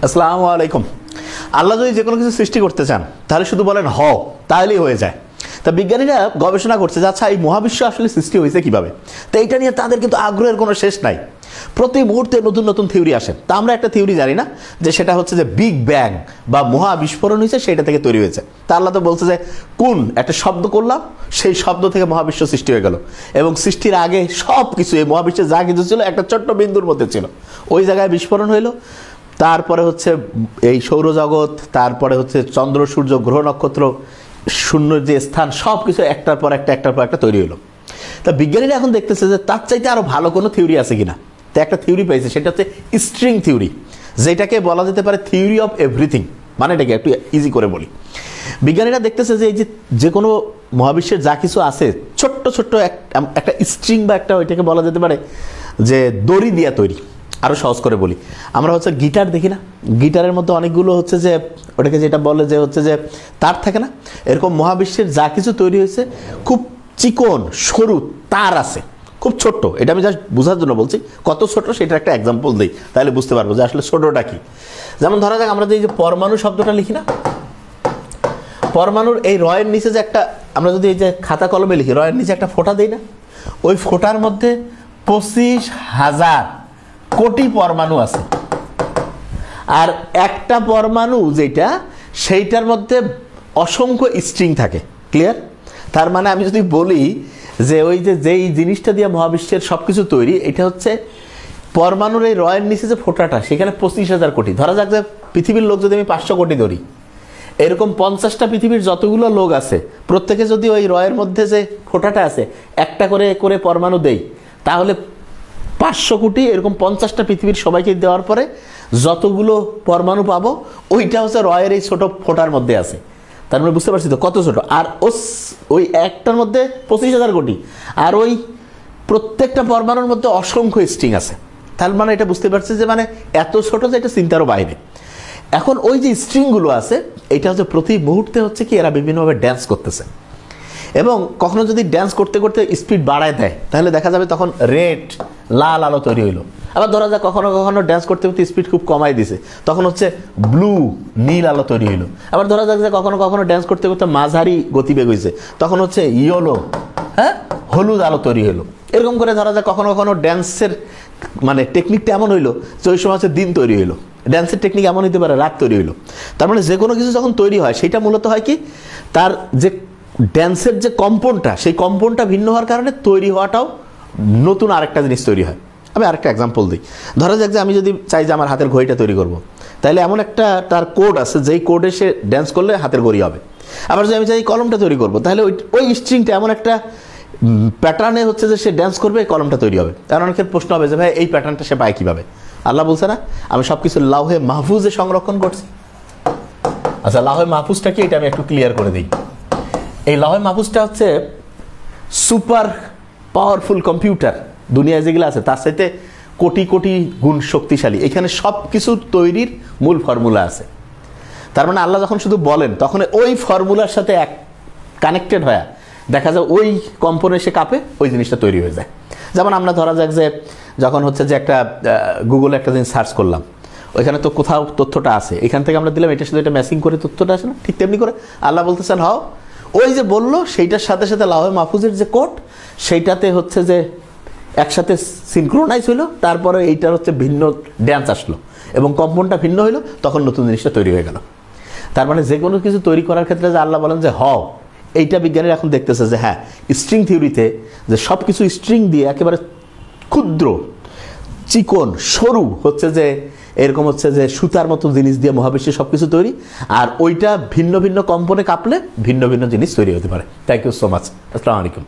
আসসালামু আলাইকুম। আল্লাহ যদি যে কোনো কিছু সৃষ্টি করতে চান তাহলে শুধু বলেন হও, তাহলেই হয়ে যায়। তা বিজ্ঞানীরা গবেষণা করছে যে আচ্ছা এই মহাবিশ্ব আসলে সৃষ্টি হয়েছে কিভাবে। তো এইটা নিয়ে তাদের কিন্তু আগ্রহের কোনো শেষ নাই। প্রতি মুহূর্তে নতুন নতুন থিওরি আসে। তা আমরা একটা থিওরি জানি না যে সেটা হচ্ছে যে বিগ ব্যাং বা মহাবিস্ফোরণ হয়েছে, সেটা থেকে তৈরি হয়েছে। তা আল্লাহ তো বলছে যে কোন একটা শব্দ করলাম, সেই শব্দ থেকে মহাবিশ্ব সৃষ্টি হয়ে গেল। এবং সৃষ্টির আগে সব কিছু এই মহাবিশ্বে যা কিছু ছিল একটা ছোট্ট বিন্দুর মধ্যে ছিল, ওই জায়গায় বিস্ফোরণ হইলো। তারপরে হচ্ছে এই সৌরজগৎ, তারপরে হচ্ছে চন্দ্র সূর্য গ্রহ নক্ষত্র, শূন্য যে স্থান, সব কিছু একটার পর একটা তৈরি হলো। তা বিজ্ঞানীরা এখন দেখতেছে যে তার চাইতে আরও ভালো কোনো থিওরি আছে কিনা। তো একটা থিওরি পেয়েছে, সেটা হচ্ছে স্ট্রিং থিওরি, যেটাকে বলা যেতে পারে থিওরি অফ এভরিথিং। মানে এটাকে একটু ইজি করে বলি, বিজ্ঞানীরা দেখতেছে যে এই যে কোনো মহাবিশ্বের যা কিছু আছে ছোট্ট ছোট্ট একটা স্ট্রিং বা একটা ওইটাকে বলা যেতে পারে যে দড়ি দিয়া তৈরি। আরও সহজ করে বলি, আমরা হচ্ছে গিটার দেখি না, গিটারের মধ্যে অনেকগুলো হচ্ছে যে ওটাকে যেটা বলে যে হচ্ছে যে তার থাকে না, এরকম মহাবিশ্বের যা কিছু তৈরি হয়েছে খুব চিকন সরু তার আছে, খুব ছোট্ট। এটা আমি জাস্ট বোঝার জন্য বলছি কত ছোট, সেটা একটা এক্সাম্পল দিই, তাহলে বুঝতে পারবো যে আসলে ছোটটা কি। যেমন ধরা যাক আমরা যে পরমাণু শব্দটা লিখি না, পরমাণুর এই রয়ের নিচে যে একটা, আমরা যদি এই যে খাতা কলমে লিখি রয়ের নিচে একটা ফোঁটা দিই না, ওই ফোঁটার মধ্যে 25,000 কোটি পরমাণু আছে। আর একটা পরমাণু যেটা, সেইটার মধ্যে অসংখ্য স্ট্রিং থাকে। ক্লিয়ার? তার মানে আমি যদি বলি যে ওই যেই জিনিসটা দিয়ে মহাবিশ্বের সব কিছু তৈরি, এটা হচ্ছে পরমাণুর এই রয়ের নিচে যে ফোঁটাটা, সেখানে 25,000 কোটি। ধরা যাক যে পৃথিবীর লোক যদি আমি 500 কোটি ধরি, এরকম 50টা পৃথিবীর যতগুলো লোক আছে, প্রত্যেকে যদি ওই রয়ের মধ্যে যে ফোঁটাটা আছে একটা করে করে পরমাণু দেই, তাহলে 500 কোটি এরকম 50টা পৃথিবীর সবাইকে দেওয়ার পরে যতগুলো পরমাণু পাবো, ওইটা হচ্ছে রয়ের এই ছোট ফোঁটার মধ্যে আছে। তার মানে বুঝতে পারছি তো কত ছোট। আর ওই একটার মধ্যে 25,000 কোটি, আর ওই প্রত্যেকটা পরমাণুর মধ্যে অসংখ্য স্ট্রিং আছে। তার মানে এটা বুঝতে পারছি যে মানে এত ছোট যে এটা চিন্তারও বাইরে। এখন ওই যে স্ট্রিংগুলো আছে, এটা হচ্ছে প্রতি মুহূর্তে হচ্ছে কি এরা বিভিন্নভাবে ড্যান্স করতেছে। এবং কখনো যদি ড্যান্স করতে করতে স্পিড বাড়ায় দেয়, তাহলে দেখা যাবে তখন রেড লাল আলো তৈরি হইলো। আবার ধরা যাক কখনো কখনো ড্যান্স করতে করতে স্পিড খুব কমাই দিছে, তখন হচ্ছে ব্লু নীল আলো তৈরি হইলো। আবার ধরা যাক যে কখনো কখনো ড্যান্স করতে করতে মাঝারি গতিবেগ হয়েছে, তখন হচ্ছে ইয়েলো হলুদ আলো তৈরি হলো। এরকম করে ধরা যাক কখনো কখনো ড্যান্সের মানে টেকনিকটা এমন হইলো যে ওই সময় হচ্ছে দিন তৈরি হইলো। ড্যান্সের টেকনিক এমন হইতে পারে রাত তৈরি হইলো। তার মানে যে কোনো কিছু যখন তৈরি হয়, সেটা মূলত হয় কি, তার যে ড্যান্সের যে কম্পনটা, সেই কম্পনটা ভিন্ন হওয়ার কারণে তৈরি হওয়াটাও নতুন আরেকটা জিনিস তৈরি হয়। আমি আরেকটা এক্সাম্পল দিই। ধরা যাক যে আমি যদি চাই যে আমার হাতের ঘড়িটা তৈরি করব, তাহলে এমন একটা তার কোড আছে, যেই কোডে সে ড্যান্স করলে হাতের ঘড়ি হবে। আবার যদি আমি চাই কলমটা তৈরি করবো, তাহলে ওই স্ট্রিংটা এমন একটা প্যাটার্নে হচ্ছে যে সে ড্যান্স করবে, এই কলমটা তৈরি হবে। কারণ অনেকের প্রশ্ন হবে যে ভাই এই প্যাটার্নটা সে পায় কীভাবে। আল্লাহ বলছে না আমি সব কিছু লাউহে মাহফুজে সংরক্ষণ করছি। আচ্ছা, লাউহে মাহফুজটা কি, এটা আমি একটু ক্লিয়ার করে দিই। এই লাউহে মাহফুজটা হচ্ছে সুপার পাওয়ারফুল কম্পিউটার, দুনিয়ায় যেগুলো আছে তার সাথে কোটি কোটি গুণ শক্তিশালী। এখানে সব কিছু তৈরির মূল ফর্মুলা আছে। তার মানে আল্লাহ যখন শুধু বলেন, তখন ওই ফর্মুলার সাথে এক কানেক্টেড হয়ে দেখা যায় ওই কম্পনে সে কাঁপে, ওই জিনিসটা তৈরি হয়ে যায়। যেমন আমরা ধরা যাক যে যখন হচ্ছে যে একটা গুগলে একটা জিনিস সার্চ করলাম, ওইখানে তো কোথাও তথ্যটা আছে, এখান থেকে আমরা দিলাম, এটার সাথে এটা ম্যাচিং করে তথ্যটা আসে না, ঠিক তেমনি করে আল্লাহ বলতেছেন হও, ওই যে বললো সেইটার সাথে সাথে লাউহে মাহফুজের যে কোড, সেইটাতে হচ্ছে যে একসাথে সিনক্রোনাইজ হইলো, তারপরে এইটার হচ্ছে ভিন্ন ড্যান্স আসলো এবং কম্পনটা ভিন্ন হইলো, তখন নতুন জিনিসটা তৈরি হয়ে গেল। তার মানে যে কোনো কিছু তৈরি করার ক্ষেত্রে যে আল্লাহ বলেন যে হও, এইটা বিজ্ঞানীরা এখন দেখতেছে যে হ্যাঁ, স্ট্রিং থিওরিতে যে সব কিছু স্ট্রিং দিয়ে একেবারে ক্ষুদ্র চিকন সরু হচ্ছে যে এরকম হচ্ছে যে সুতার মতো জিনিস দিয়ে মহাবিশ্বের সব কিছু তৈরি, আর ওইটা ভিন্ন ভিন্ন কম্পনে কাঁপলে ভিন্ন ভিন্ন জিনিস তৈরি হতে পারে। Thank you so much. আসসালামু আলাইকুম।